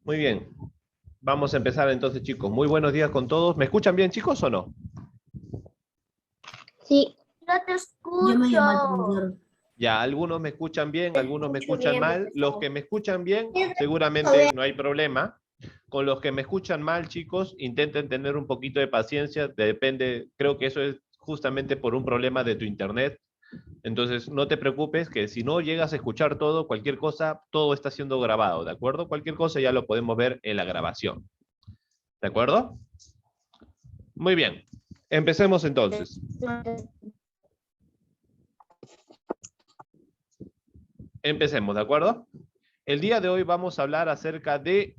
Muy bien. Vamos a empezar entonces, chicos. Muy buenos días con todos. ¿Me escuchan bien, chicos, o no? Sí, No te yo me llamo al escucho. profesor. Ya, algunos me escuchan bien, algunos me escuchan bien, mal. profesor. Los que me escuchan bien, seguramente no hay problema. Con los que me escuchan mal, chicos, intenten tener un poquito de paciencia. Depende, creo que eso es justamente por un problema de tu internet. Entonces, no te preocupes que si no llegas a escuchar todo, cualquier cosa, todo está siendo grabado, ¿de acuerdo? Cualquier cosa ya lo podemos ver en la grabación. ¿De acuerdo? Muy bien. Empecemos entonces. Empecemos, ¿de acuerdo? El día de hoy vamos a hablar acerca de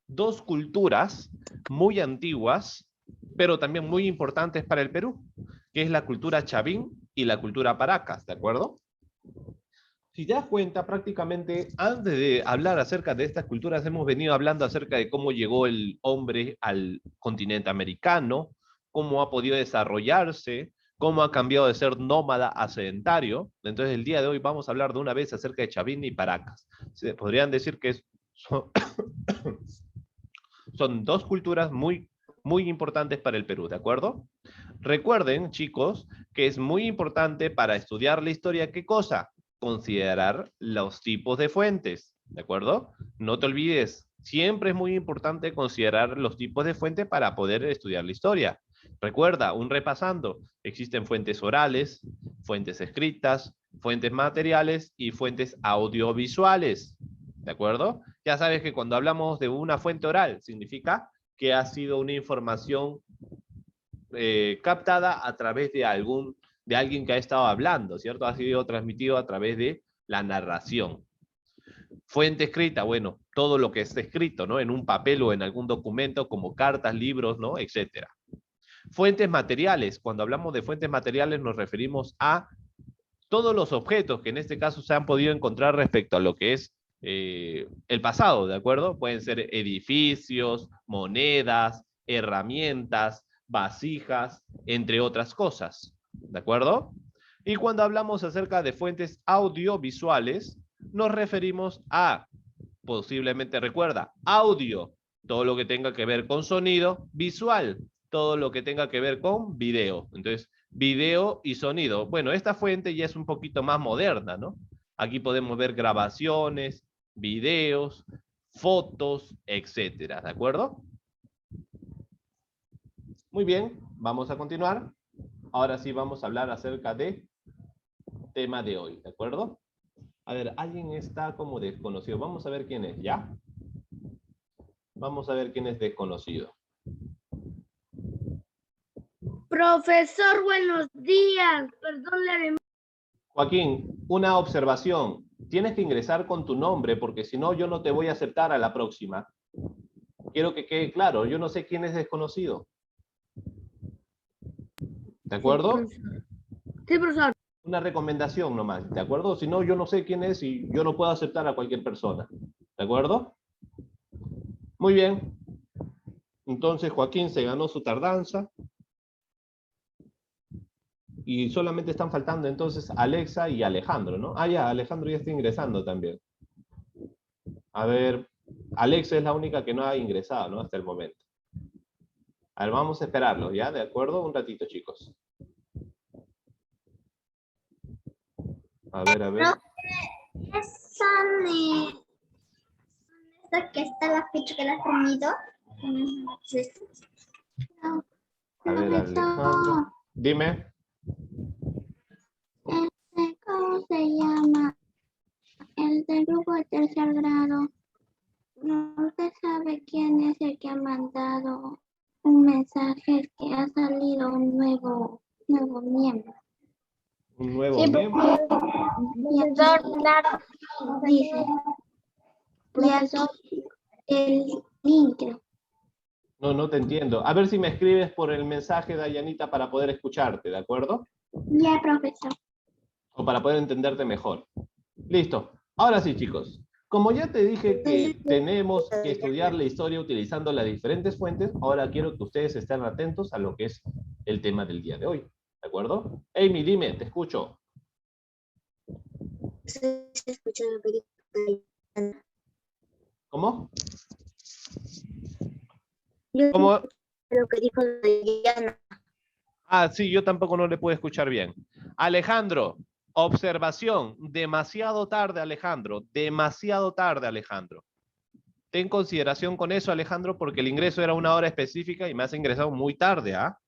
dos culturas muy antiguas, pero también muy importantes para el Perú, que es la cultura Chavín y la cultura Paracas, ¿de acuerdo? Si te das cuenta, prácticamente antes de hablar acerca de estas culturas, hemos venido hablando acerca de cómo llegó el hombre al continente americano, cómo ha podido desarrollarse, cómo ha cambiado de ser nómada a sedentario. Entonces, el día de hoy vamos a hablar de una vez acerca de Chavín y Paracas. Se podrían decir que son, son dos culturas muy importantes para el Perú, ¿de acuerdo? Recuerden, chicos, que es muy importante para estudiar la historia, ¿qué cosa? Considerar los tipos de fuentes, ¿de acuerdo? No te olvides, siempre es muy importante considerar los tipos de fuentes para poder estudiar la historia. Recuerda, repasando, existen fuentes orales, fuentes escritas, fuentes materiales y fuentes audiovisuales, ¿de acuerdo? Ya sabes que cuando hablamos de una fuente oral, significa que ha sido una información captada a través de alguien que ha estado hablando, ¿cierto? Ha sido transmitido a través de la narración. Fuente escrita, bueno, todo lo que está escrito, ¿no? En un papel o en algún documento, como cartas, libros, ¿no? Etcétera. Fuentes materiales, cuando hablamos de fuentes materiales nos referimos a todos los objetos que en este caso se han podido encontrar respecto a lo que es el pasado, ¿de acuerdo? Pueden ser edificios, monedas, herramientas, vasijas, entre otras cosas, ¿de acuerdo? Y cuando hablamos acerca de fuentes audiovisuales, nos referimos a, posiblemente recuerda, audio, todo lo que tenga que ver con sonido, visual, todo lo que tenga que ver con video. Entonces, video y sonido. Bueno, esta fuente ya es un poquito más moderna, ¿no? Aquí podemos ver grabaciones, videos, fotos, etcétera, ¿de acuerdo? Muy bien, vamos a continuar. Ahora sí vamos a hablar acerca del tema de hoy, ¿de acuerdo? A ver, alguien está como desconocido. Vamos a ver quién es, ¿ya? Vamos a ver quién es desconocido. Profesor, buenos días. Perdón la demora. Joaquín, una observación. Tienes que ingresar con tu nombre porque si no, yo no te voy a aceptar a la próxima. Quiero que quede claro, yo no sé quién es desconocido. ¿De acuerdo? Sí, profesor. Una recomendación nomás, ¿de acuerdo? Si no, yo no sé quién es y yo no puedo aceptar a cualquier persona. ¿De acuerdo? Muy bien. Entonces Joaquín se ganó su tardanza. Y solamente están faltando entonces Alexa y Alejandro, ¿no? Ah, ya, Alejandro ya está ingresando también. A ver, Alexa es la única que no ha ingresado, ¿no? Hasta el momento. A ver, vamos a esperarlos, ¿ya? ¿De acuerdo? Un ratito, chicos. A ver, a ver. Esa que está la fecha que la has comido. A ver, Alejandro. Dime. ¿Cómo se llama? El del grupo de tercer grado. No, usted sabe quién es el que ha mandado un mensaje que ha salido un nuevo miembro. Un nuevo Sí, miembro. profesor, claro. Dice, profesor, el link. No, no te entiendo. A ver si me escribes por el mensaje, Dayanita, para poder escucharte, ¿de acuerdo? Ya, profesor. O para poder entenderte mejor. Listo. Ahora sí, chicos. Como ya te dije que tenemos que estudiar la historia utilizando las diferentes fuentes, ahora quiero que ustedes estén atentos a lo que es el tema del día de hoy. ¿De acuerdo? Amy, dime, te escucho. ¿Cómo? Yo ¿Cómo? lo que dijo Diana. Ah, sí, yo tampoco no le puedo escuchar bien. Alejandro, observación. Demasiado tarde, Alejandro. Demasiado tarde, Alejandro. Ten consideración con eso, Alejandro, porque el ingreso era una hora específica y me has ingresado muy tarde, ¿ah?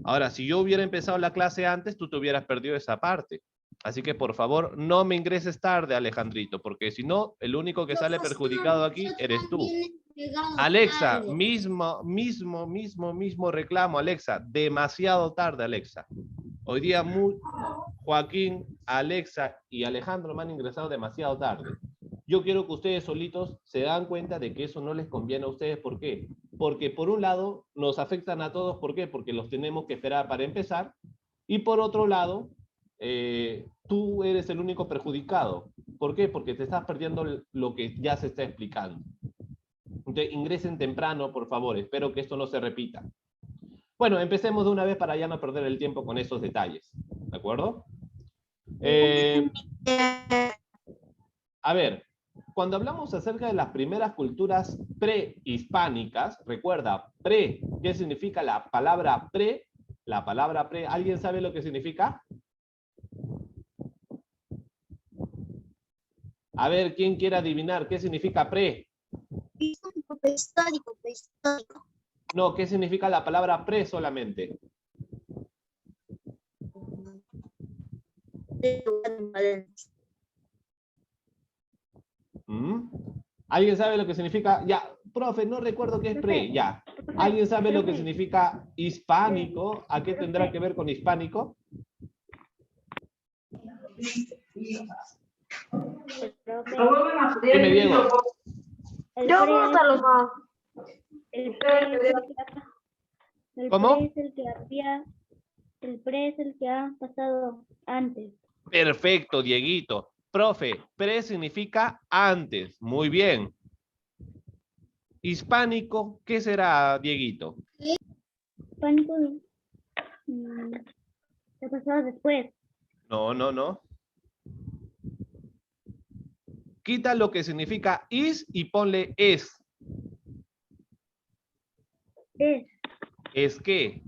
Ahora, si yo hubiera empezado la clase antes, tú te hubieras perdido esa parte. Así que, por favor, no me ingreses tarde, Alejandrito, porque si no, el único que sale perjudicado aquí eres tú. Alexa, mismo reclamo, Alexa. Demasiado tarde, Alexa. Hoy día Joaquín, Alexa y Alejandro me han ingresado demasiado tarde. Yo quiero que ustedes solitos se dan cuenta de que eso no les conviene a ustedes. ¿Por qué? Porque por un lado nos afectan a todos. ¿Por qué? Porque los tenemos que esperar para empezar. Y por otro lado, tú eres el único perjudicado. ¿Por qué? Porque te estás perdiendo lo que ya se está explicando. Entonces, ingresen temprano, por favor. Espero que esto no se repita. Bueno, empecemos de una vez para ya no perder el tiempo con esos detalles. ¿De acuerdo? A ver, cuando hablamos acerca de las primeras culturas prehispánicas, recuerda, ¿qué significa la palabra pre? La palabra pre, ¿alguien sabe lo que significa? A ver, ¿quién quiere adivinar qué significa pre? Prehistórico. No, ¿qué significa la palabra pre solamente? ¿Alguien sabe lo que significa? Ya, profe, no recuerdo qué es pre, ya. ¿Alguien sabe lo que significa hispánico? ¿A qué tendrá que ver con hispánico? Dime, Diego. ¿Cómo? El pre es el que ha pasado antes. Perfecto, Dieguito. Profe, pre significa antes. Muy bien. Hispánico, ¿qué será, Dieguito? Hispánico ¿qué ha pasado después? No. Quita lo que significa is y ponle es. Es. ¿Es qué?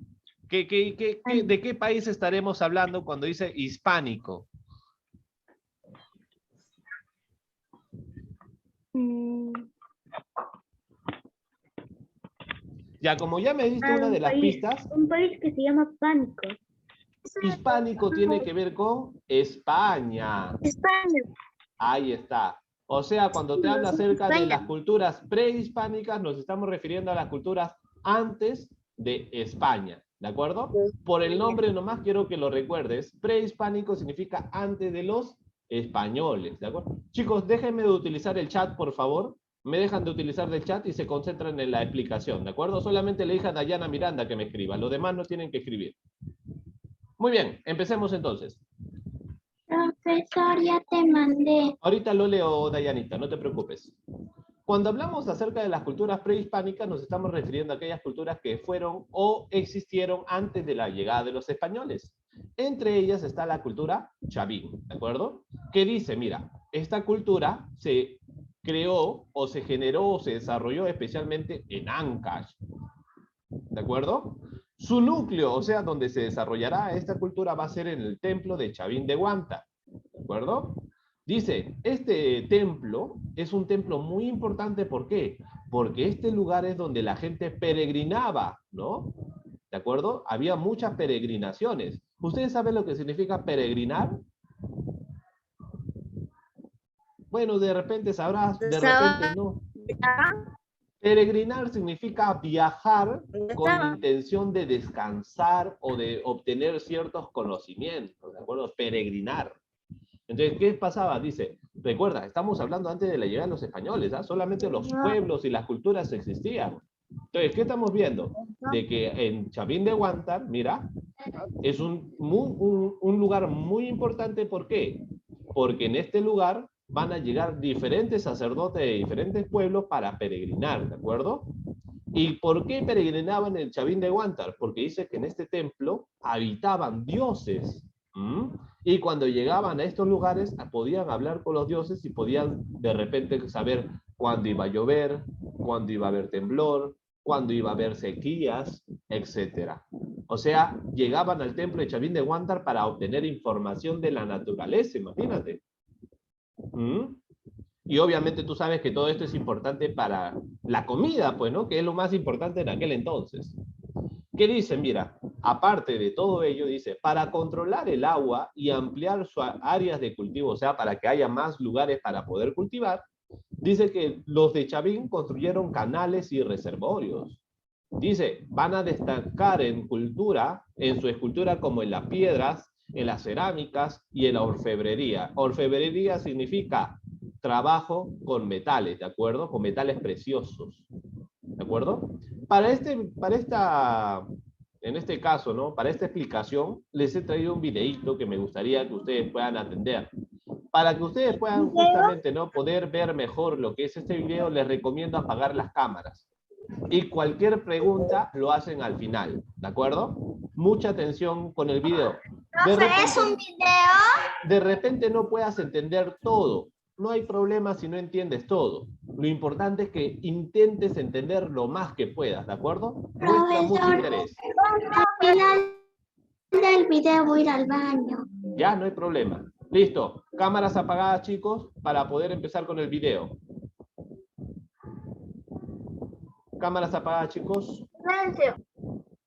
¿De qué país estaremos hablando cuando dice hispánico? Ya, como ya me diste una de las pistas. Un país que se llama Pánico. Hispánico tiene que ver con España. España. Ahí está. O sea, cuando te hablo acerca de las culturas prehispánicas, nos estamos refiriendo a las culturas antes de España. ¿De acuerdo? Por el nombre nomás quiero que lo recuerdes. Prehispánico significa antes de los españoles. ¿De acuerdo? Chicos, déjenme de utilizar el chat, por favor. Me dejan de utilizar el chat y se concentran en la explicación. ¿De acuerdo? Solamente le dije a Dayana Miranda que me escriba. Los demás no tienen que escribir. Muy bien, empecemos entonces. Profesor, ya te mandé. Ahorita lo leo, Dayanita, no te preocupes. Cuando hablamos acerca de las culturas prehispánicas, nos estamos refiriendo a aquellas culturas que fueron o existieron antes de la llegada de los españoles. Entre ellas está la cultura chavín, ¿de acuerdo? Que dice, mira, esta cultura se creó o se generó o se desarrolló especialmente en Ancash, ¿de acuerdo? Su núcleo, o sea, donde se desarrollará esta cultura va a ser en el templo de Chavín de Huanta, ¿de acuerdo? Dice, este templo es un templo muy importante, ¿por qué? Porque este lugar es donde la gente peregrinaba, ¿no? ¿De acuerdo? Había muchas peregrinaciones. ¿Ustedes saben lo que significa peregrinar? Bueno, de repente sabrás, de repente no. Peregrinar significa viajar con la intención de descansar o de obtener ciertos conocimientos, ¿de acuerdo? Peregrinar. Entonces, ¿qué pasaba? Dice, recuerda, estamos hablando antes de la llegada de los españoles, ¿ah? Solamente los pueblos y las culturas existían. Entonces, ¿qué estamos viendo? De que en Chavín de Huántar, mira, es un lugar muy importante. ¿Por qué? Porque en este lugar van a llegar diferentes sacerdotes de diferentes pueblos para peregrinar, ¿de acuerdo? ¿Y por qué peregrinaban en el Chavín de Huántar? Porque dice que en este templo habitaban dioses. Y cuando llegaban a estos lugares podían hablar con los dioses y podían de repente saber cuándo iba a llover, cuándo iba a haber temblor, cuándo iba a haber sequías, etcétera. O sea, llegaban al templo de Chavín de Huántar para obtener información de la naturaleza, imagínate. ¿Mm? Y obviamente tú sabes que todo esto es importante para la comida, pues, ¿no? Que es lo más importante en aquel entonces. ¿Qué dice? Mira, aparte de todo ello, dice, para controlar el agua y ampliar sus áreas de cultivo, o sea, para que haya más lugares para poder cultivar, dice que los de Chavín construyeron canales y reservorios. Dice, van a destacar en cultura, en su escultura como en las piedras, en las cerámicas y en la orfebrería. Orfebrería significa trabajo con metales, ¿de acuerdo? Con metales preciosos, ¿de acuerdo? En este caso, ¿no? Para esta explicación, les he traído un videíto que me gustaría que ustedes puedan atender. Para que ustedes puedan justamente, ¿no? Poder ver mejor lo que es este video, les recomiendo apagar las cámaras. Y cualquier pregunta lo hacen al final, ¿de acuerdo? Mucha atención con el video. ¿Es un video? De repente no puedas entender todo. No hay problema si no entiendes todo. Lo importante es que intentes entender lo más que puedas, ¿de acuerdo? Muestra mucho interés. Al final del video voy a ir al baño. Ya, no hay problema. Listo. Cámaras apagadas, chicos, para poder empezar con el video. Cámaras apagadas, chicos.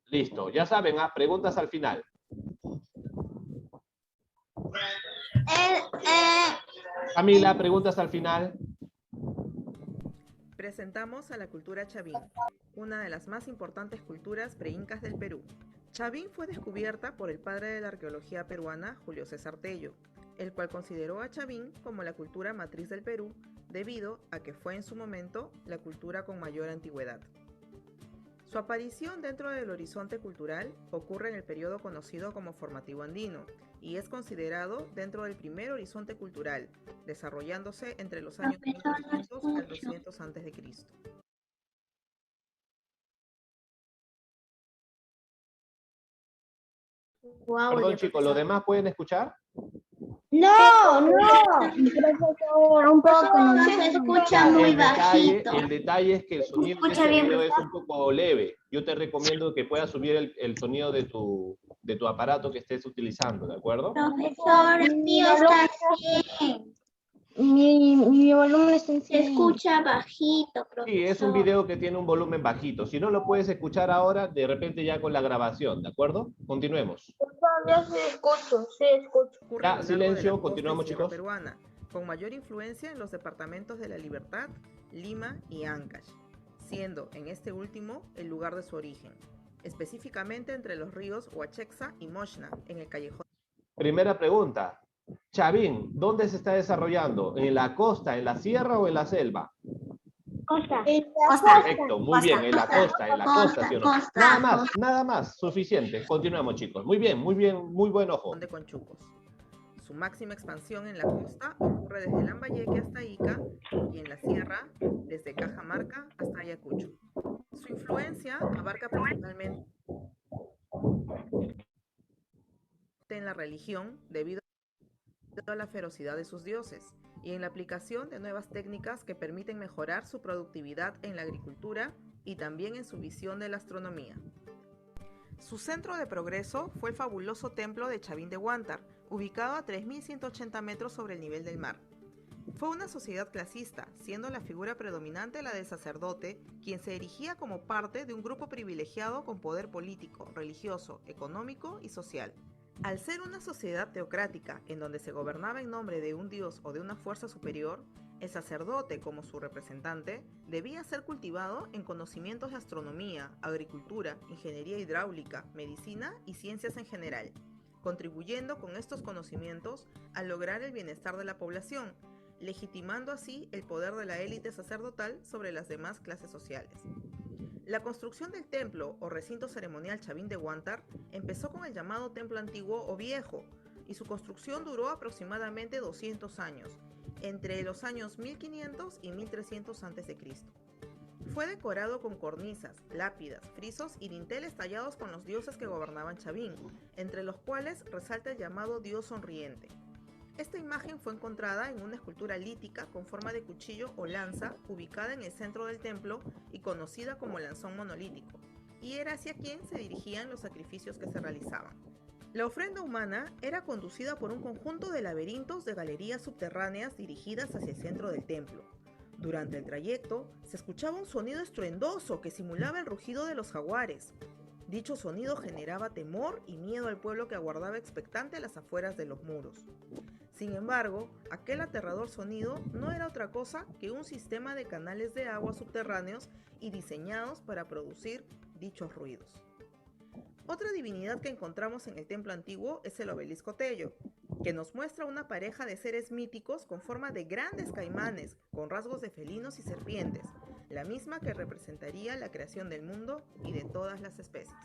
Listo. Ya saben, preguntas al final. Camila, preguntas al final. Presentamos a la cultura Chavín, una de las más importantes culturas preincas del Perú. Chavín fue descubierta por el padre de la arqueología peruana, Julio César Tello, el cual consideró a Chavín como la cultura matriz del Perú, debido a que fue en su momento la cultura con mayor antigüedad. Su aparición dentro del horizonte cultural ocurre en el periodo conocido como formativo andino y es considerado dentro del primer horizonte cultural, desarrollándose entre los años 1200 al 200 a.C. Perdón, chicos, ¿los demás pueden escuchar? No, un poco. No se escucha muy bajito. El detalle es que el sonido de este video es un poco leve. Yo te recomiendo que puedas subir el sonido de tu aparato que estés utilizando, ¿de acuerdo? Profesor, el mío está bien. Mi volumen está en Se escucha bajito, profesor. Sí, es un video que tiene un volumen bajito. Si no lo puedes escuchar ahora, de repente ya con la grabación, ¿de acuerdo? Continuemos. Ya se escucho, sí escucho. Ocurre Ya, a lo largo silencio, de la costa continuamos, y sierra chicos. peruana, con mayor influencia en los departamentos de La Libertad, Lima y Ancash, siendo en este último el lugar de su origen, específicamente entre los ríos Huachexa y Moshna, en el callejón. Primera pregunta. Chavín, ¿dónde se está desarrollando? ¿En la costa, en la sierra o en la selva? Costa. Perfecto, muy bien, en la costa, ¿sí o no? Costa. Nada más, suficiente. Continuamos, chicos. Muy bien, muy buen ojo. De Conchucos. Su máxima expansión en la costa ocurre desde Lambayeque hasta Ica y en la sierra desde Cajamarca hasta Ayacucho. Su influencia abarca principalmente en la religión debido a la ferocidad de sus dioses y en la aplicación de nuevas técnicas que permiten mejorar su productividad en la agricultura y también en su visión de la astronomía. Su centro de progreso fue el fabuloso templo de Chavín de Huántar, ubicado a 3.180 metros sobre el nivel del mar. Fue una sociedad clasista, siendo la figura predominante la del sacerdote, quien se erigía como parte de un grupo privilegiado con poder político, religioso, económico y social. Al ser una sociedad teocrática en donde se gobernaba en nombre de un dios o de una fuerza superior, el sacerdote, como su representante, debía ser cultivado en conocimientos de astronomía, agricultura, ingeniería hidráulica, medicina y ciencias en general, contribuyendo con estos conocimientos a lograr el bienestar de la población, legitimando así el poder de la élite sacerdotal sobre las demás clases sociales. La construcción del templo o recinto ceremonial Chavín de Huántar empezó con el llamado templo antiguo o viejo, y su construcción duró aproximadamente 200 años, entre los años 1500 y 1300 a.C. Fue decorado con cornisas, lápidas, frisos y dinteles tallados con los dioses que gobernaban Chavín, entre los cuales resalta el llamado Dios Sonriente. Esta imagen fue encontrada en una escultura lítica con forma de cuchillo o lanza ubicada en el centro del templo y conocida como lanzón monolítico, y era hacia quien se dirigían los sacrificios que se realizaban. La ofrenda humana era conducida por un conjunto de laberintos de galerías subterráneas dirigidas hacia el centro del templo. Durante el trayecto se escuchaba un sonido estruendoso que simulaba el rugido de los jaguares. Dicho sonido generaba temor y miedo al pueblo que aguardaba expectante a las afueras de los muros. Sin embargo, aquel aterrador sonido no era otra cosa que un sistema de canales de agua subterráneos y diseñados para producir dichos ruidos. Otra divinidad que encontramos en el templo antiguo es el obelisco Tello, que nos muestra una pareja de seres míticos con forma de grandes caimanes, con rasgos de felinos y serpientes, la misma que representaría la creación del mundo y de todas las especies.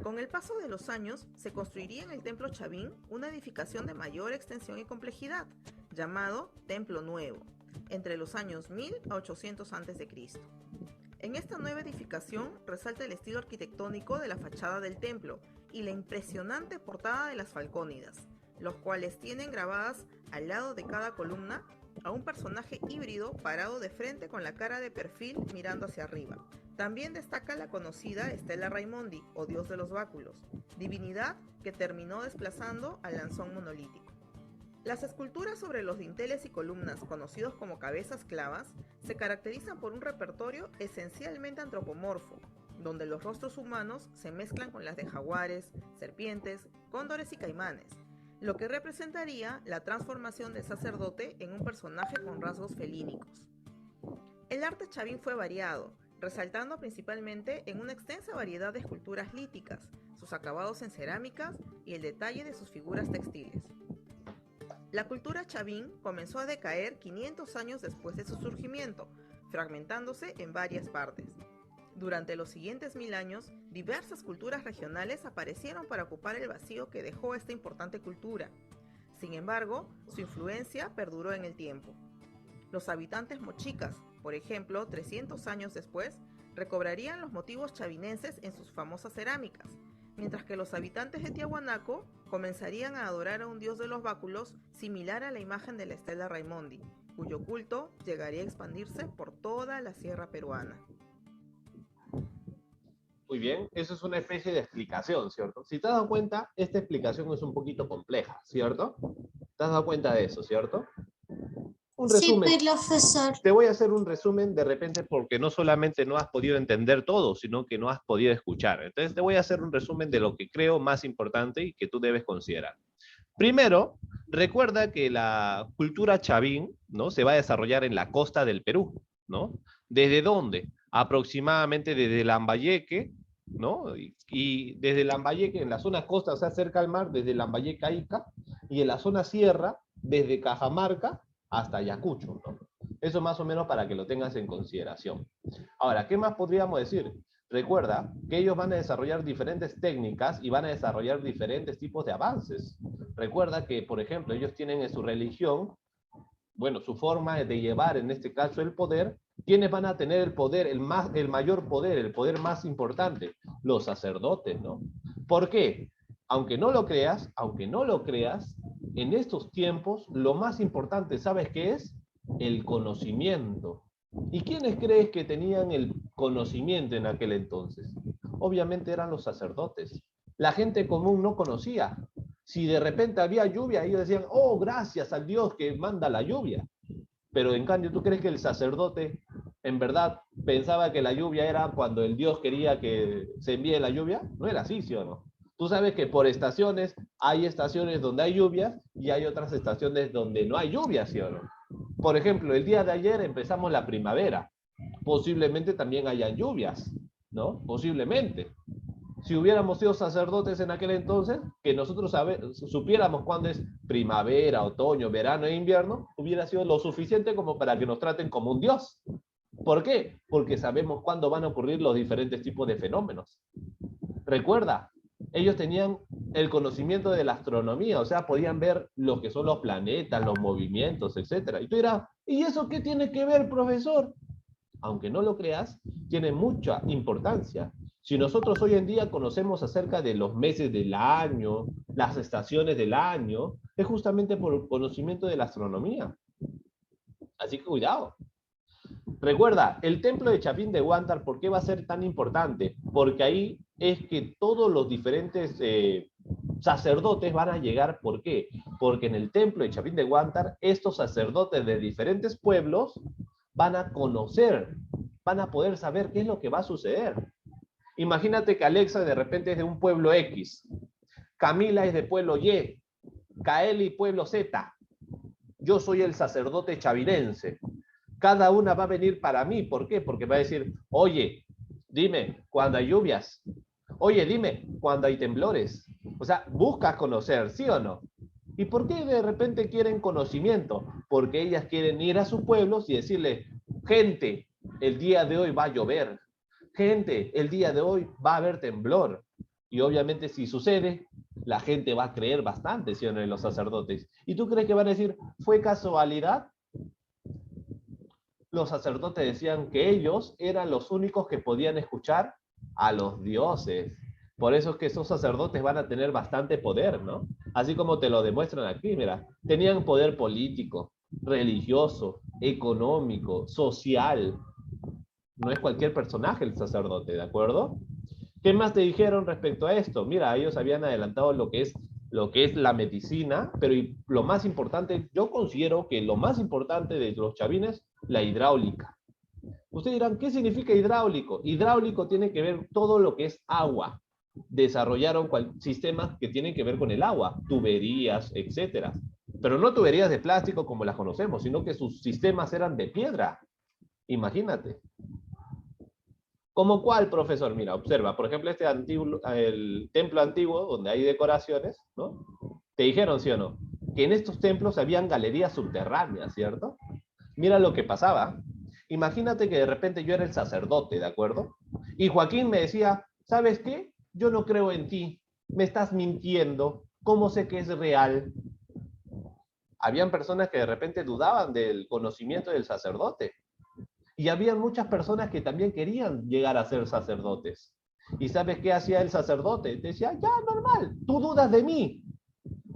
Con el paso de los años, se construiría en el Templo Chavín una edificación de mayor extensión y complejidad, llamado Templo Nuevo, entre los años 1000 a 800 a.C. En esta nueva edificación resalta el estilo arquitectónico de la fachada del templo y la impresionante portada de las Falcónidas, los cuales tienen grabadas al lado de cada columna a un personaje híbrido parado de frente con la cara de perfil mirando hacia arriba. También destaca la conocida Stella Raimondi, o dios de los báculos, divinidad que terminó desplazando al lanzón monolítico. Las esculturas sobre los dinteles y columnas, conocidos como cabezas clavas, se caracterizan por un repertorio esencialmente antropomorfo, donde los rostros humanos se mezclan con las de jaguares, serpientes, cóndores y caimanes, lo que representaría la transformación del sacerdote en un personaje con rasgos felínicos. El arte chavín fue variado, resaltando principalmente en una extensa variedad de esculturas líticas, sus acabados en cerámicas y el detalle de sus figuras textiles. La cultura chavín comenzó a decaer 500 años después de su surgimiento, fragmentándose en varias partes. Durante los siguientes 1000 años, diversas culturas regionales aparecieron para ocupar el vacío que dejó esta importante cultura. Sin embargo, su influencia perduró en el tiempo. Los habitantes mochicas, por ejemplo, 300 años después, recobrarían los motivos chavinenses en sus famosas cerámicas, mientras que los habitantes de Tiahuanaco comenzarían a adorar a un dios de los báculos similar a la imagen de la Stella Raimondi, cuyo culto llegaría a expandirse por toda la sierra peruana. Muy bien, eso es una especie de explicación, ¿cierto? Si te has dado cuenta, esta explicación es un poquito compleja, ¿cierto? ¿Te has dado cuenta de eso, cierto? Un resumen. Sí, profesor. Te voy a hacer un resumen de repente porque no solamente no has podido entender todo, sino que no has podido escuchar. Entonces te voy a hacer un resumen de lo que creo más importante y que tú debes considerar. Primero, recuerda que la cultura chavín, ¿no?, se va a desarrollar en la costa del Perú, ¿no? ¿Desde dónde? Aproximadamente desde Lambayeque, ¿no? Y desde Lambayeque, en la zona costa, o sea, cerca al mar, desde Lambayeque a Ica, y en la zona sierra, desde Cajamarca hasta Ayacucho, ¿no? Eso más o menos para que lo tengas en consideración. Ahora, ¿qué más podríamos decir? Recuerda que ellos van a desarrollar diferentes técnicas y van a desarrollar diferentes tipos de avances. Recuerda que, por ejemplo, ellos tienen en su religión, bueno, su forma de llevar, en este caso, el poder. ¿Quiénes van a tener el poder, el mayor poder, el poder más importante? Los sacerdotes, ¿no? ¿Por qué? Aunque no lo creas, en estos tiempos, lo más importante, ¿sabes qué es? El conocimiento. ¿Y quiénes crees que tenían el conocimiento en aquel entonces? Obviamente eran los sacerdotes. La gente común no conocía. Si de repente había lluvia, ellos decían, oh, gracias al Dios que manda la lluvia. Pero en cambio, ¿tú crees que el sacerdote en verdad pensaba que la lluvia era cuando el Dios quería que se envíe la lluvia? No era así, ¿sí o no? Tú sabes que por estaciones, hay estaciones donde hay lluvias y hay otras estaciones donde no hay lluvia, ¿sí o no? Por ejemplo, el día de ayer empezamos la primavera. Posiblemente también hayan lluvias, ¿no? Posiblemente. Si hubiéramos sido sacerdotes en aquel entonces, que nosotros supiéramos cuándo es primavera, otoño, verano e invierno, hubiera sido lo suficiente como para que nos traten como un dios. ¿Por qué? Porque sabemos cuándo van a ocurrir los diferentes tipos de fenómenos. Recuerda, ellos tenían el conocimiento de la astronomía, o sea, podían ver lo que son los planetas, los movimientos, etc. Y tú dirás, ¿y eso qué tiene que ver, profesor? Aunque no lo creas, tiene mucha importancia. Si nosotros hoy en día conocemos acerca de los meses del año, las estaciones del año, es justamente por conocimiento de la astronomía. Así que cuidado. Recuerda, el templo de Chapín de Huántar, ¿por qué va a ser tan importante? Porque ahí es que todos los diferentes sacerdotes van a llegar. ¿Por qué? Porque en el templo de Chapín de Huántar, estos sacerdotes de diferentes pueblos van a conocer, van a poder saber qué es lo que va a suceder. Imagínate que Alexa de repente es de un pueblo X, Camila es de pueblo Y, Kaeli pueblo Z, yo soy el sacerdote chavirense. Cada una va a venir para mí. ¿Por qué? Porque va a decir, oye, dime cuando hay lluvias. Oye, dime cuando hay temblores. O sea, buscas conocer, ¿sí o no? ¿Y por qué de repente quieren conocimiento? Porque ellas quieren ir a sus pueblos y decirle, gente, el día de hoy va a llover. Gente, el día de hoy va a haber temblor. Y obviamente si sucede, la gente va a creer bastante, ¿sí o no?, en los sacerdotes. ¿Y tú crees que van a decir, fue casualidad? Los sacerdotes decían que ellos eran los únicos que podían escuchar a los dioses. Por eso es que esos sacerdotes van a tener bastante poder, ¿no? Así como te lo demuestran aquí, mira. Tenían poder político, religioso, económico, social. No es cualquier personaje el sacerdote, ¿de acuerdo? ¿Qué más te dijeron respecto a esto? Mira, ellos habían adelantado lo que es la medicina, pero lo más importante, yo considero que lo más importante de los chavines, la hidráulica. Ustedes dirán, ¿qué significa hidráulico? Hidráulico tiene que ver todo lo que es agua. Desarrollaron sistemas que tienen que ver con el agua, tuberías, etcétera. Pero no tuberías de plástico como las conocemos, sino que sus sistemas eran de piedra. Imagínate. ¿Cómo cuál, profesor? Mira, observa, por ejemplo, el templo antiguo, donde hay decoraciones, ¿no? Te dijeron, ¿sí o no?, que en estos templos habían galerías subterráneas, ¿cierto? Mira lo que pasaba. Imagínate que de repente yo era el sacerdote, ¿de acuerdo? Y Joaquín me decía, ¿sabes qué? Yo no creo en ti, me estás mintiendo, ¿cómo sé que es real? Habían personas que de repente dudaban del conocimiento del sacerdote. Y había muchas personas que también querían llegar a ser sacerdotes. ¿Y sabes qué hacía el sacerdote? Decía, ya, normal, tú dudas de mí.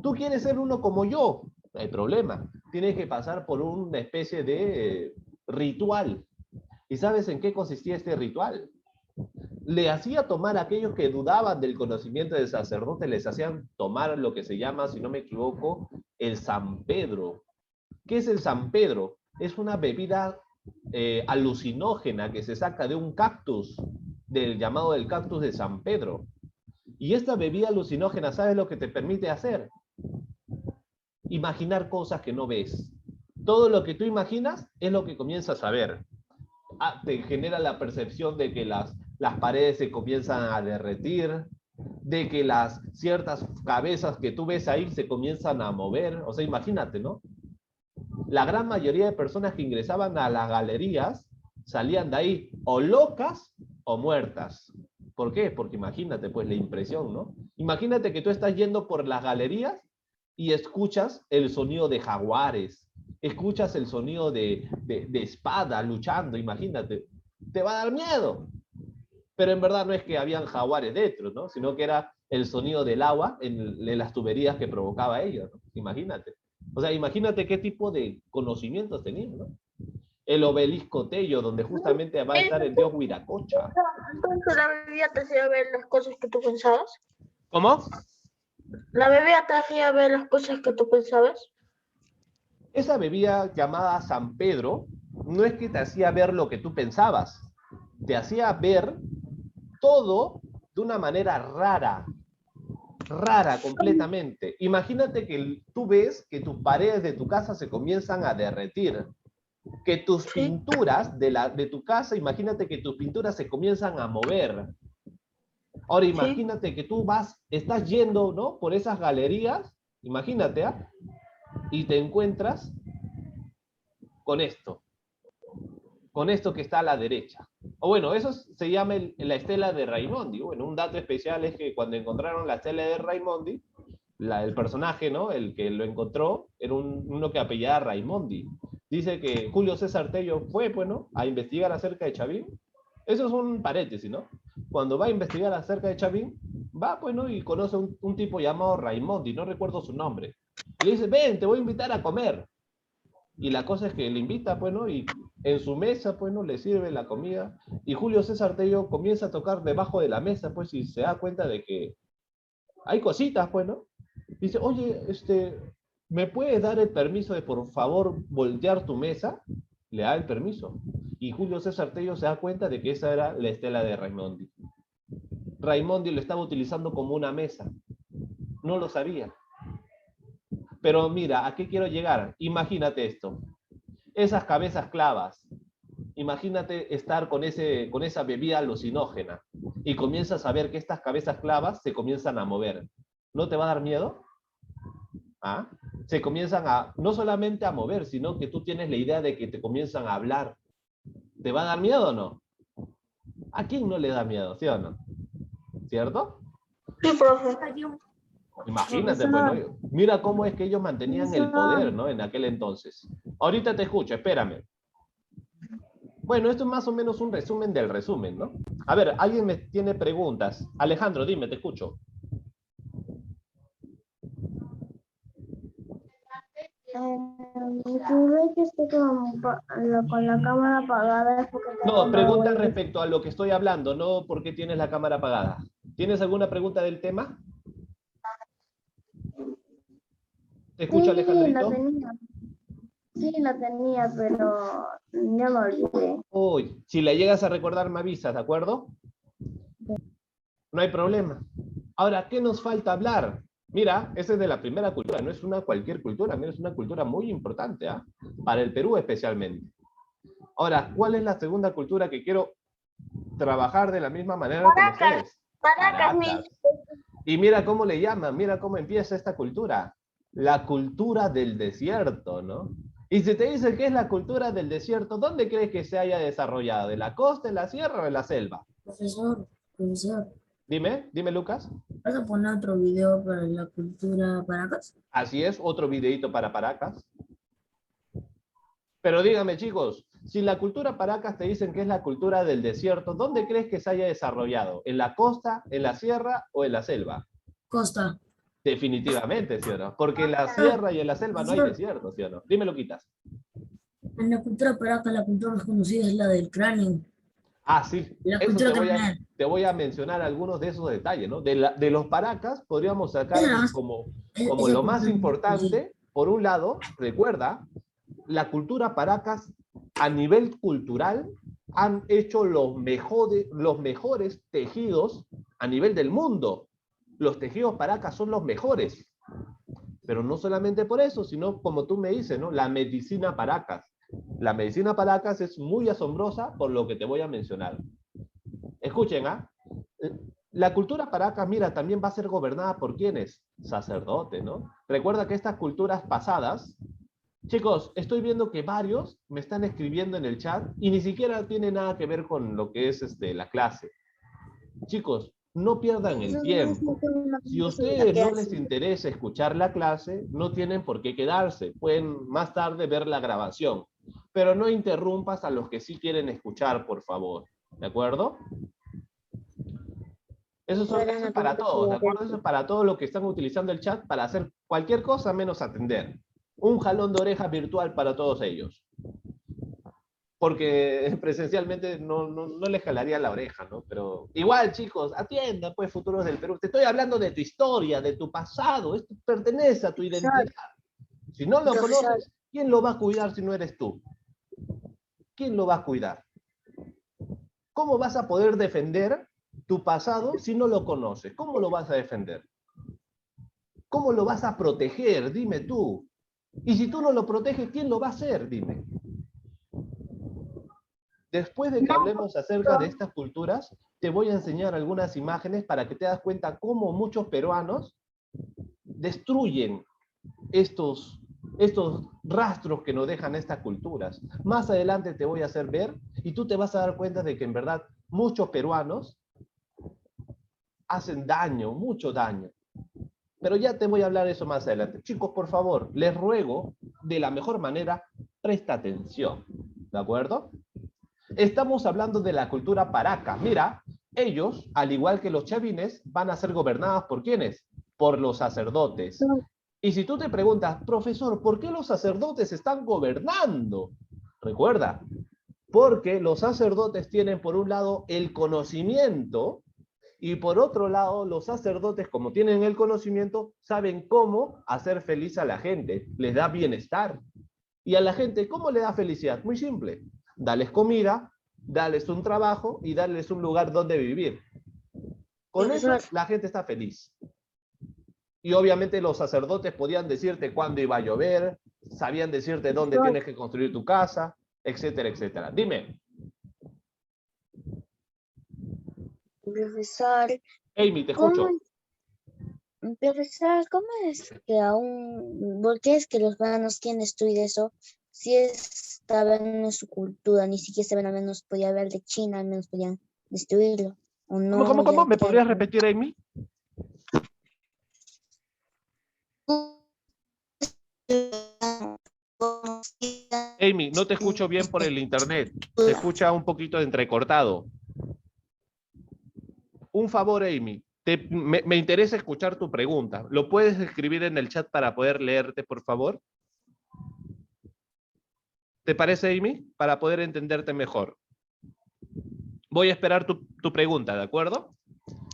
Tú quieres ser uno como yo. No hay problema. Tienes que pasar por una especie de ritual. ¿Y sabes en qué consistía este ritual? Le hacía tomar a aquellos que dudaban del conocimiento del sacerdote, les hacían tomar lo que se llama, si no me equivoco, el San Pedro. ¿Qué es el San Pedro? Es una bebida alucinógena que se saca de un cactus, del llamado del cactus de San Pedro. Y esta bebida alucinógena, ¿sabes lo que te permite hacer? Imaginar cosas que no ves. Todo lo que tú imaginas es lo que comienzas a ver. Te genera la percepción de que las paredes se comienzan a derretir, de que las ciertas cabezas que tú ves ahí se comienzan a mover. O sea, imagínate, ¿no? La gran mayoría de personas que ingresaban a las galerías salían de ahí o locas o muertas. ¿Por qué? Porque imagínate, pues, la impresión, ¿no? Imagínate que tú estás yendo por las galerías y escuchas el sonido de jaguares, escuchas el sonido de espada luchando, imagínate. Te va a dar miedo. Pero en verdad no es que habían jaguares dentro, ¿no? Sino que era el sonido del agua en las tuberías que provocaba ello, ¿no? Imagínate. O sea, imagínate qué tipo de conocimientos tenían, ¿no? El obelisco Tello, donde justamente va a estar el dios Huiracocha. Entonces la bebida te hacía ver las cosas que tú pensabas. ¿Cómo? La bebida te hacía ver las cosas que tú pensabas. Esa bebida llamada San Pedro no es que te hacía ver lo que tú pensabas, te hacía ver todo de una manera rara completamente. Imagínate que tú ves que tus paredes de tu casa se comienzan a derretir, que tus pinturas de tu casa, imagínate que tus pinturas se comienzan a mover. Ahora imagínate que tú estás yendo, ¿no?, por esas galerías, imagínate, y te encuentras con esto que está a la derecha. O bueno, eso se llama la estela de Raimondi. Bueno, un dato especial es que cuando encontraron la estela de Raimondi, el personaje, ¿no?, el que lo encontró, era uno que apellidaba Raimondi. Dice que Julio César Tello fue, pues, ¿no?, a investigar acerca de Chavín. Eso es un paréntesis, ¿no? cuando va a investigar acerca de Chavín, va, pues, ¿no? Y conoce a un tipo llamado Raimondi, no recuerdo su nombre. Y le dice, ven, te voy a invitar a comer. Y la cosa es que le invita, pues, ¿no? Y en su mesa, pues, ¿no? Le sirve la comida. Y Julio César Tello comienza a tocar debajo de la mesa, pues, y se da cuenta de que hay cositas, pues, ¿no? Dice, oye, ¿me puedes dar el permiso de, por favor, voltear tu mesa? Le da el permiso. Y Julio César Tello se da cuenta de que esa era la estela de Raimondi. Raimondi lo estaba utilizando como una mesa. No lo sabía. Pero mira, ¿a qué quiero llegar? Imagínate esto. Esas cabezas clavas. Imagínate estar con esa bebida alucinógena y comienzas a ver que estas cabezas clavas se comienzan a mover. ¿No te va a dar miedo? ¿Ah? Se comienzan no solamente a mover, sino que tú tienes la idea de que te comienzan a hablar. ¿Te va a dar miedo o no? ¿A quién no le da miedo, sí o no? ¿Cierto? Sí, profe. Imagínate, pues, ¿no? Mira cómo es que ellos mantenían el poder, ¿no? En aquel entonces. Ahorita te escucho, espérame. Bueno, esto es más o menos un resumen del resumen, ¿no? A ver, alguien me tiene preguntas. Alejandro, dime, te escucho. Si ves que estoy con la cámara apagada es porque No, pregunta respecto a lo que estoy hablando, no por qué tienes la cámara apagada. ¿Tienes alguna pregunta del tema? ¿Te escucho, Alejandrito? Sí, la tenía, pero ya me olvidé. Uy, si la llegas a recordar me avisas, ¿de acuerdo? No hay problema. Ahora, ¿qué nos falta hablar? Mira, esa es de la primera cultura, no es una cualquier cultura, mira, es una cultura muy importante, ¿ah? Para el Perú especialmente. Ahora, ¿cuál es la segunda cultura que quiero trabajar de la misma manera con ustedes? Paracas. Y mira cómo le llaman, mira cómo empieza esta cultura. La cultura del desierto, ¿no? Y si te dice que es la cultura del desierto, ¿dónde crees que se haya desarrollado? ¿De la costa, en la sierra o en la selva? Profesor, Dime, Lucas. ¿vas a poner otro video para la cultura Paracas? Así es, otro videito para Paracas. Pero dígame, chicos, si la cultura Paracas te dicen que es la cultura del desierto, ¿dónde crees que se haya desarrollado? ¿En la costa, en la sierra o en la selva? Costa. Definitivamente, ¿sí o no? Porque en la sierra y en la selva no hay desierto, ¿sí o no? Dime, Luquitas. En la cultura Paracas, la cultura más conocida es la del cráneo. Ah, sí. La Eso cultura criminal. te voy a mencionar algunos de esos detalles, ¿no? De los Paracas podríamos sacar como lo más importante, por un lado, recuerda, la cultura Paracas a nivel cultural han hecho los mejores tejidos a nivel del mundo. Los tejidos Paracas son los mejores. Pero no solamente por eso, sino como tú me dices, ¿no? La medicina Paracas. La medicina Paracas es muy asombrosa por lo que te voy a mencionar. Escuchen, ¿ah? La cultura Paracas, mira, también va a ser gobernada por ¿quiénes? Sacerdotes, ¿no? Recuerda que estas culturas pasadas, chicos, estoy viendo que varios me están escribiendo en el chat y ni siquiera tiene nada que ver con lo que es la clase. Chicos, no pierdan el tiempo. Si a ustedes no les interesa escuchar la clase, no tienen por qué quedarse. Pueden más tarde ver la grabación. Pero no interrumpas a los que sí quieren escuchar, por favor. ¿De acuerdo? Eso es para todos, ¿de acuerdo? Eso es para todos los que están utilizando el chat para hacer cualquier cosa menos atender. Un jalón de orejas virtual para todos ellos. Porque presencialmente no les jalaría la oreja, ¿no? Pero igual, chicos, atienda, pues, futuros del Perú. Te estoy hablando de tu historia, de tu pasado. Esto pertenece a tu identidad. Si no lo conoces, ¿quién lo va a cuidar si no eres tú? ¿Quién lo va a cuidar? ¿Cómo vas a poder defender tu pasado si no lo conoces? ¿Cómo lo vas a defender? ¿Cómo lo vas a proteger? Dime tú. Y si tú no lo proteges, ¿quién lo va a hacer? Dime. Después de que hablemos acerca de estas culturas, te voy a enseñar algunas imágenes para que te das cuenta cómo muchos peruanos destruyen estos rastros que nos dejan estas culturas. Más adelante te voy a hacer ver y tú te vas a dar cuenta de que en verdad muchos peruanos hacen daño, mucho daño. Pero ya te voy a hablar de eso más adelante. Chicos, por favor, les ruego de la mejor manera, presta atención. ¿De acuerdo? Estamos hablando de la cultura Paracas. Mira, ellos, al igual que los chavines, van a ser gobernados ¿por quiénes? Por los sacerdotes. Y si tú te preguntas, profesor, ¿por qué los sacerdotes están gobernando? Recuerda, porque los sacerdotes tienen por un lado el conocimiento y por otro lado los sacerdotes, como tienen el conocimiento, saben cómo hacer feliz a la gente, les da bienestar. Y a la gente, ¿cómo le da felicidad? Muy simple, dales comida, dales un trabajo y darles un lugar donde vivir. Con eso la gente está feliz. Y obviamente los sacerdotes podían decirte cuándo iba a llover, sabían decirte dónde tienes que construir tu casa, etcétera, etcétera. Dime. Profesor, Amy, te escucho. profesor, ¿cómo es que aún, por qué es que los peruanos quieren destruir eso? Si estaba en su cultura, ni siquiera saben, al menos podía haber de China, al menos podían destruirlo. ¿O no? ¿Cómo? ¿Me podrías repetir, Amy? Amy, no te escucho bien por el internet. Se escucha un poquito entrecortado. Un favor, Amy. Me interesa escuchar tu pregunta. ¿Lo puedes escribir en el chat para poder leerte, por favor? ¿Te parece, Amy? Para poder entenderte mejor. Voy a esperar tu pregunta, ¿de acuerdo?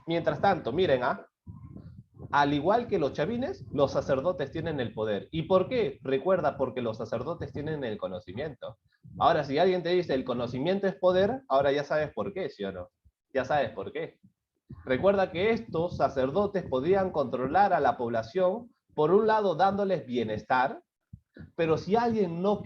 Mientras tanto, miren, al igual que los chavines, los sacerdotes tienen el poder. ¿Y por qué? Recuerda, porque los sacerdotes tienen el conocimiento. Ahora, si alguien te dice el conocimiento es poder, ahora ya sabes por qué, ¿sí o no? Ya sabes por qué. Recuerda que estos sacerdotes podían controlar a la población, por un lado dándoles bienestar, pero si alguien no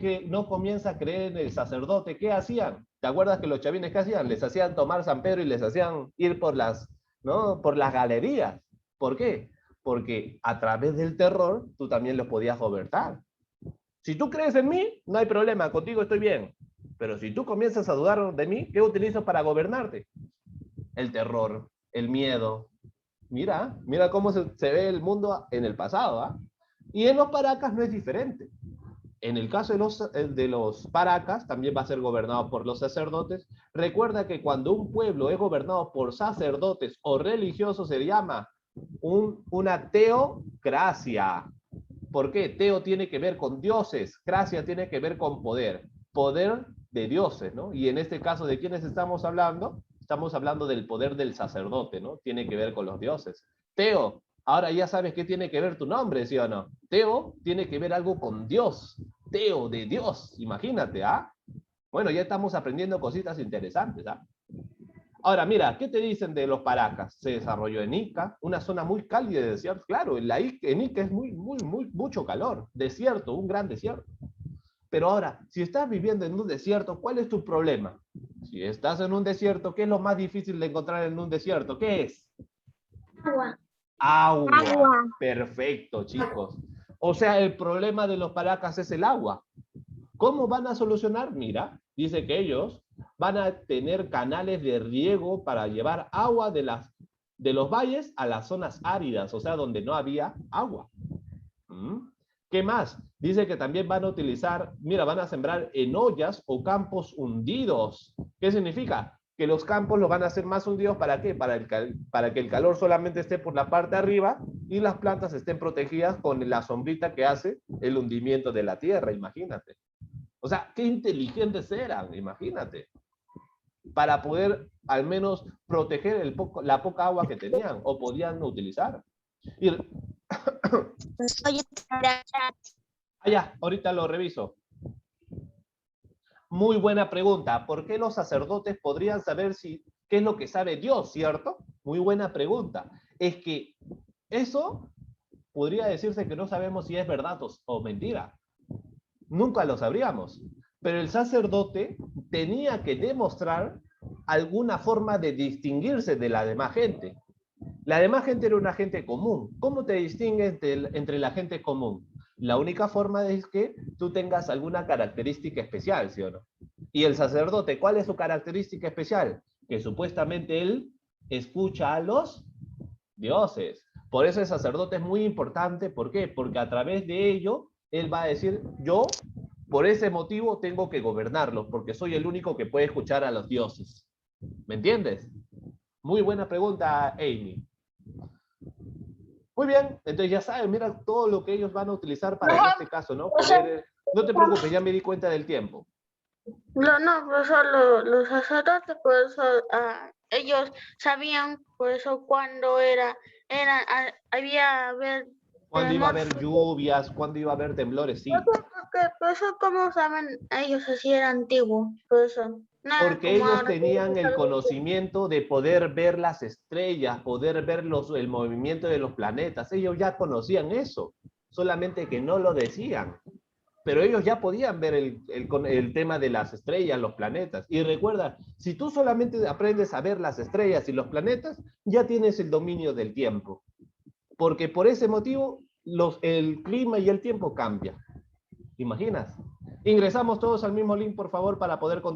comienza a creer en el sacerdote, ¿qué hacían? ¿Te acuerdas que los chavines qué hacían? Les hacían tomar San Pedro y les hacían ir por las galerías. ¿Por qué? Porque a través del terror tú también los podías gobernar. Si tú crees en mí, no hay problema, contigo estoy bien. Pero si tú comienzas a dudar de mí, ¿qué utilizo para gobernarte? El terror, el miedo. Mira cómo se ve el mundo en el pasado. Y en los Paracas no es diferente. En el caso de los Paracas, también va a ser gobernado por los sacerdotes. Recuerda que cuando un pueblo es gobernado por sacerdotes o religiosos, se llama una teocracia. ¿Por qué? Teo tiene que ver con dioses, cracia tiene que ver con poder. Poder de dioses, ¿no? Y en este caso, ¿de quiénes estamos hablando? Estamos hablando del poder del sacerdote, ¿no? Tiene que ver con los dioses. Teo, ahora ya sabes qué tiene que ver tu nombre, ¿sí o no? Teo tiene que ver algo con Dios. Teo de Dios, imagínate, Bueno, ya estamos aprendiendo cositas interesantes, Ahora, mira, ¿qué te dicen de los Paracas? Se desarrolló en Ica, una zona muy cálida de desierto. Claro, en Ica es mucho calor, desierto, un gran desierto. Pero ahora, si estás viviendo en un desierto, ¿cuál es tu problema? Si estás en un desierto, ¿qué es lo más difícil de encontrar en un desierto? ¿Qué es? Agua. Perfecto, chicos. O sea, el problema de los Paracas es el agua. ¿Cómo van a solucionar? Mira, dice que ellos van a tener canales de riego para llevar agua de los valles a las zonas áridas, o sea, donde no había agua. ¿Qué más? Dice que también van a utilizar, van a sembrar en ollas o campos hundidos. ¿Qué significa? Que los campos los van a hacer más hundidos, ¿para qué? Para que el calor solamente esté por la parte de arriba y las plantas estén protegidas con la sombrita que hace el hundimiento de la tierra, imagínate. O sea, qué inteligentes eran, imagínate. Para poder al menos proteger la poca agua que tenían o podían utilizar. Ya, ahorita lo reviso. Muy buena pregunta. ¿Por qué los sacerdotes podrían saber qué es lo que sabe Dios, cierto? Muy buena pregunta. Es que eso podría decirse que no sabemos si es verdad o mentira. Nunca lo sabríamos. Pero el sacerdote tenía que demostrar alguna forma de distinguirse de la demás gente. La demás gente era una gente común. ¿Cómo te distingues entre la gente común? La única forma es que tú tengas alguna característica especial, ¿sí o no? Y el sacerdote, ¿cuál es su característica especial? Que supuestamente él escucha a los dioses. Por eso el sacerdote es muy importante. ¿Por qué? Porque a través de ello, él va a decir, yo, por ese motivo, tengo que gobernarlos, porque soy el único que puede escuchar a los dioses. ¿Me entiendes? Muy buena pregunta, Amy. Muy bien, entonces ya saben, mira todo lo que ellos van a utilizar para en este caso, ¿no? Poder, no te preocupes, ya me di cuenta del tiempo. No, por eso los sacerdotes, por eso ellos sabían, por eso cuando había haber ¿Cuándo iba a haber terremotos. lluvias? ¿Cuándo iba a haber temblores? Sí. Por eso, ¿cómo saben ellos así era antiguo? Por eso, nada Porque como ellos ahora. tenían el conocimiento de poder ver las estrellas, poder ver el movimiento de los planetas. Ellos ya conocían eso, solamente que no lo decían. Pero ellos ya podían ver el tema de las estrellas, los planetas. Y recuerda, si tú solamente aprendes a ver las estrellas y los planetas, ya tienes el dominio del tiempo. Porque por ese motivo, el clima y el tiempo cambian. ¿Te imaginas? Ingresamos todos al mismo link, por favor, para poder continuar.